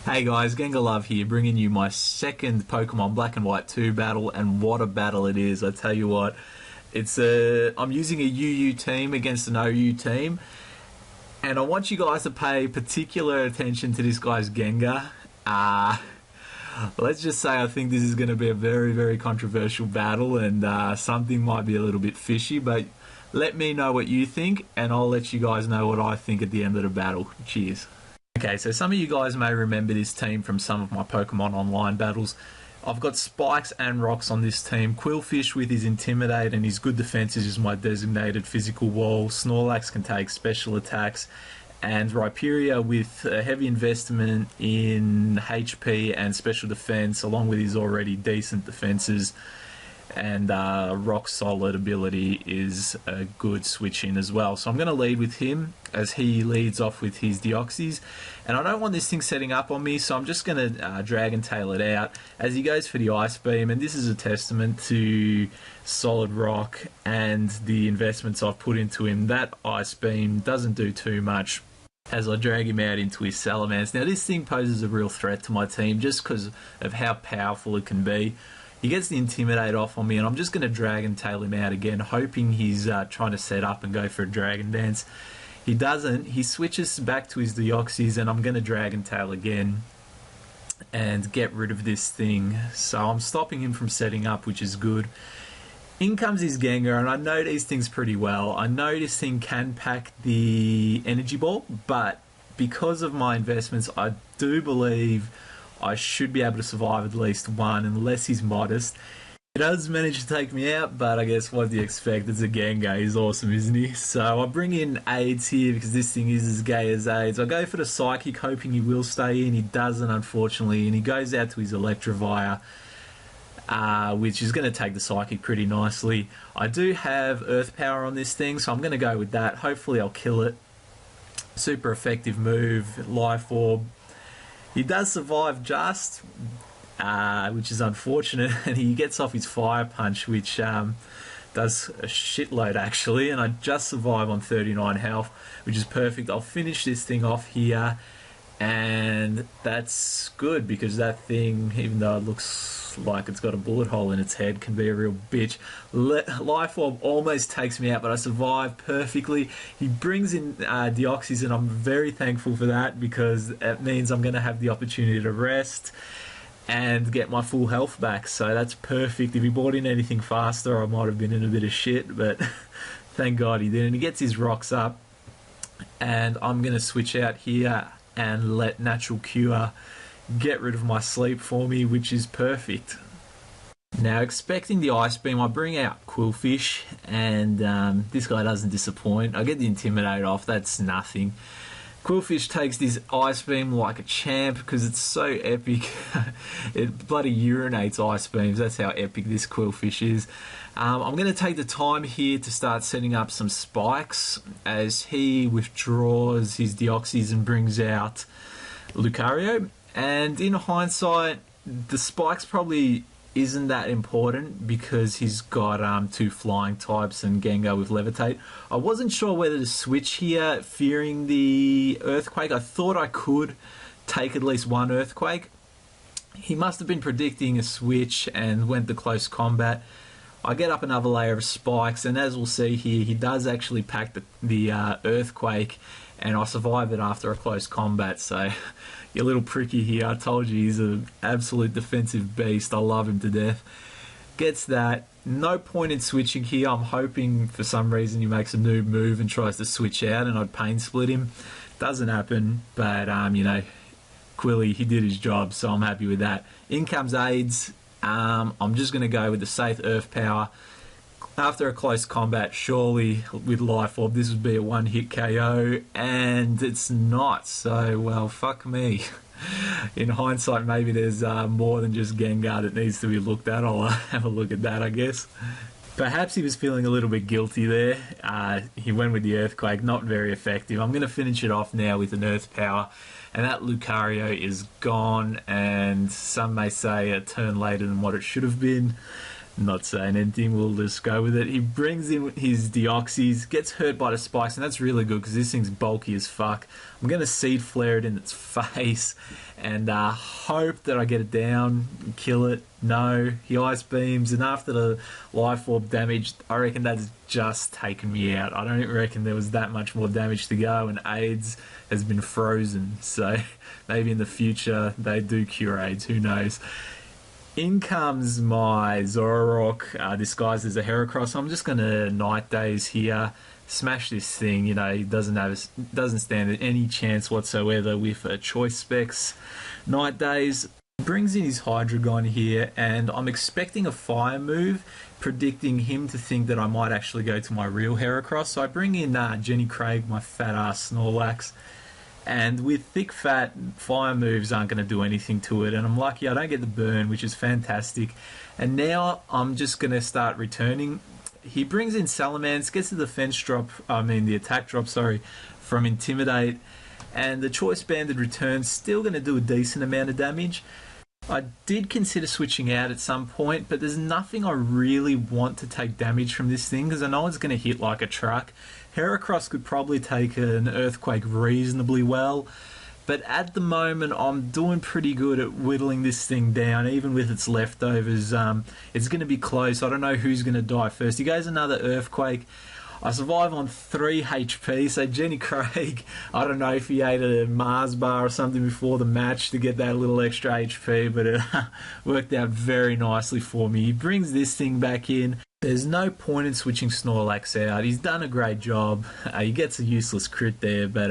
Hey guys, Gengar Love here, bringing you my second Pokemon Black and White 2 battle, and what a battle it is, I tell you what. I'm using a UU team against an OU team, and I want you guys to pay particular attention to this guy's Gengar. Let's just say I think this is going to be a very, very controversial battle, and something might be a little bit fishy, but let me know what you think, and I'll let you guys know what I think at the end of the battle. Cheers. Okay, so some of you guys may remember this team from some of my Pokemon Online battles. I've got Spikes and Rocks on this team. Quillfish with his Intimidate and his good defenses is my designated physical wall. Snorlax can take special attacks. And Rhyperior with a heavy investment in HP and special defense, along with his already decent defenses. And Rock Solid ability is a good switch in as well. So I'm going to lead with him as he leads off with his Deoxys. And I don't want this thing setting up on me, so I'm just going to Dragon Tail it out as he goes for the Ice Beam. And this is a testament to Solid Rock and the investments I've put into him. That Ice Beam doesn't do too much as I drag him out into his Salamence. Now this thing poses a real threat to my team just because of how powerful it can be. He gets the Intimidate off on me, and I'm just going to Dragon Tail him out again, hoping he's trying to set up and go for a Dragon Dance. He doesn't. He switches back to his Deoxys, and I'm going to Dragon Tail again and get rid of this thing. So I'm stopping him from setting up, which is good. In comes his Gengar, and I know these things pretty well. I know this thing can pack the Energy Ball, but because of my investments, I do believe I should be able to survive at least one, unless he's modest. He does manage to take me out, but I guess what do you expect? It's a Gengar. He's awesome, isn't he? So I bring in AIDS here because this thing is as gay as AIDS. I go for the Psychic, hoping he will stay in. He doesn't, unfortunately, and he goes out to his Electivire, which is going to take the Psychic pretty nicely. I do have Earth Power on this thing, so I'm going to go with that. Hopefully I'll kill it. Super effective move, Life Orb. He does survive just, which is unfortunate, and he gets off his Fire Punch, which does a shitload actually, and I just survive on 39 health, which is perfect. I'll finish this thing off here, and that's good because that thing, even though it looks like it's got a bullet hole in its head, can be a real bitch. Life Orb almost takes me out, but I survive perfectly. He brings in Deoxys, and I'm very thankful for that because it means I'm going to have the opportunity to rest and get my full health back. So that's perfect. If he brought in anything faster, I might have been in a bit of shit, but thank God he didn't. He gets his rocks up, and I'm going to switch out here and let Natural Cure get rid of my sleep for me, which is perfect. Now, expecting the Ice Beam, I bring out Quillfish, and this guy doesn't disappoint. I get the Intimidate off, that's nothing. Quillfish takes this Ice Beam like a champ because it's so epic. It bloody urinates Ice Beams, that's how epic this Quillfish is. I'm going to take the time here to start setting up some Spikes as he withdraws his Deoxys and brings out Lucario. And in hindsight, the Spikes probably isn't that important because he's got two flying types and Gengar with Levitate. I wasn't sure whether to switch here, fearing the Earthquake. I thought I could take at least one Earthquake. He must have been predicting a switch and went to close combat. I get up another layer of Spikes, and as we'll see here, he does actually pack the Earthquake, and I survive it after a close combat. So you're a little pricky here. I told you he's an absolute defensive beast. I love him to death. Gets that. No point in switching here. I'm hoping for some reason he makes a noob move and tries to switch out and I'd pain split him. Doesn't happen, but you know, Quilly, he did his job, so I'm happy with that. In comes AIDS. I'm just going to go with the safe Earth Power. After a close combat, surely with Life Orb, this would be a one-hit KO, and it's not, so, well, fuck me. In hindsight, maybe there's more than just Gengar that needs to be looked at. I'll have a look at that, I guess. Perhaps he was feeling a little bit guilty there. He went with the Earthquake, not very effective. I'm going to finish it off now with an Earth Power, and that Lucario is gone, and some may say a turn later than what it should have been. Not saying anything, we'll just go with it. He brings in his Deoxys, gets hurt by the spikes, and that's really good because this thing's bulky as fuck. I'm going to Seed Flare it in its face and hope that I get it down and kill it. No, he Ice Beams, and after the Life Orb damage, I reckon that's just taken me out. I don't reckon there was that much more damage to go, and AIDS has been frozen, so maybe in the future they do cure AIDS, who knows. In comes my Zoroark, disguised as a Heracross. I'm just going to Night Daze here, smash this thing. You know, he doesn't stand any chance whatsoever with Choice Specs. Night Daze brings in his Hydreigon here, and I'm expecting a Fire move, predicting him to think that I might actually go to my real Heracross. So I bring in Jenny Craig, my fat ass Snorlax. And with thick fat, fire moves aren't going to do anything to it. And I'm lucky I don't get the burn, which is fantastic. And now I'm just going to start returning. He brings in Salamence, gets the the attack drop, from Intimidate. And the Choice Banded returns, still going to do a decent amount of damage. I did consider switching out at some point, but there's nothing I really want to take damage from this thing because I know it's going to hit like a truck. Heracross could probably take an Earthquake reasonably well, but at the moment I'm doing pretty good at whittling this thing down, even with its leftovers. It's going to be close. I don't know who's going to die first. He goes another Earthquake. I survive on 3 HP, so Jenny Craig, I don't know if he ate a Mars bar or something before the match to get that little extra HP, but it worked out very nicely for me. He brings this thing back in. There's no point in switching Snorlax out. He's done a great job. He gets a useless crit there, but,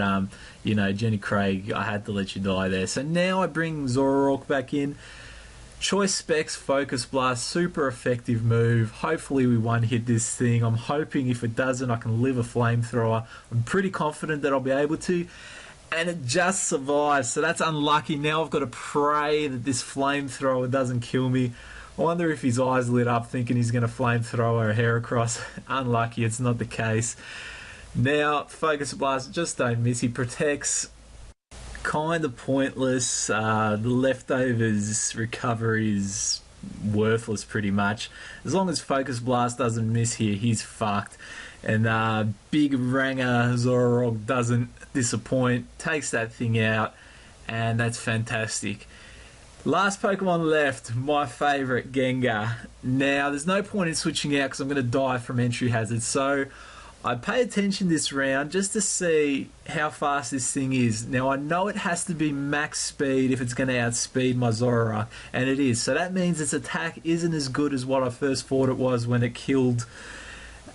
Jenny Craig, I had to let you die there. So now I bring Zoroark back in. Choice Specs, Focus Blast, super effective move. Hopefully we one-hit this thing. I'm hoping if it doesn't, I can live a Flamethrower. I'm pretty confident that I'll be able to. And it just survives, so that's unlucky. Now I've got to pray that this Flamethrower doesn't kill me. I wonder if his eyes lit up thinking he's going to Flamethrower a Heracross. Unlucky, it's not the case. Now, Focus Blast, just don't miss. He protects. Kind of pointless. The leftovers recovery is worthless pretty much. As long as Focus Blast doesn't miss here, he's fucked. And Big Ranger Zoroark doesn't disappoint, takes that thing out, and that's fantastic. Last Pokemon left, my favourite, Gengar. Now, there's no point in switching out because I'm going to die from entry hazard, so I pay attention this round just to see how fast this thing is. Now, I know it has to be max speed if it's going to outspeed my Zoroark, and it is. So that means its attack isn't as good as what I first thought it was when it killed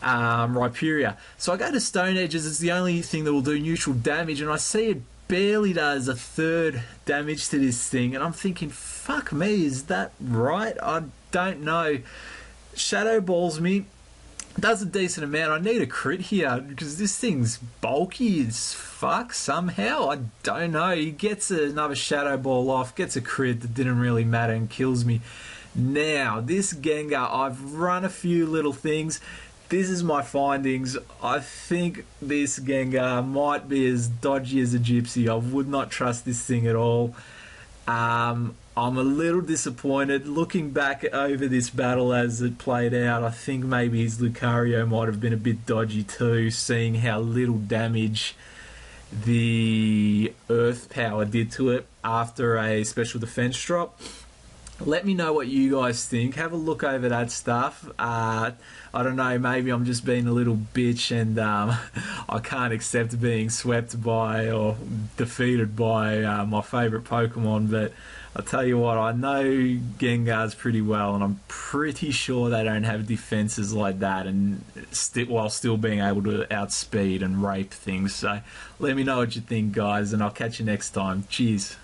Rhyperior. So I go to Stone Edges, it's the only thing that will do neutral damage, and I see it barely does a third damage to this thing, and I'm thinking, fuck me, is that right? I don't know. Shadow Balls me. Does a decent amount. I need a crit here because this thing's bulky as fuck somehow. I don't know. He gets another Shadow Ball off, gets a crit that didn't really matter and kills me. Now, this Gengar, I've run a few little things. This is my findings. I think this Gengar might be as dodgy as a gypsy. I would not trust this thing at all. I'm a little disappointed. Looking back over this battle as it played out, I think maybe his Lucario might have been a bit dodgy too, seeing how little damage the Earth Power did to it after a special defense drop. Let me know what you guys think. Have a look over that stuff. I don't know, maybe I'm just being a little bitch and I can't accept being swept by or defeated by my favourite Pokemon, but I'll tell you what, I know Gengars pretty well, and I'm pretty sure they don't have defenses like that, and while still being able to outspeed and rape things. So let me know what you think, guys, and I'll catch you next time. Cheers.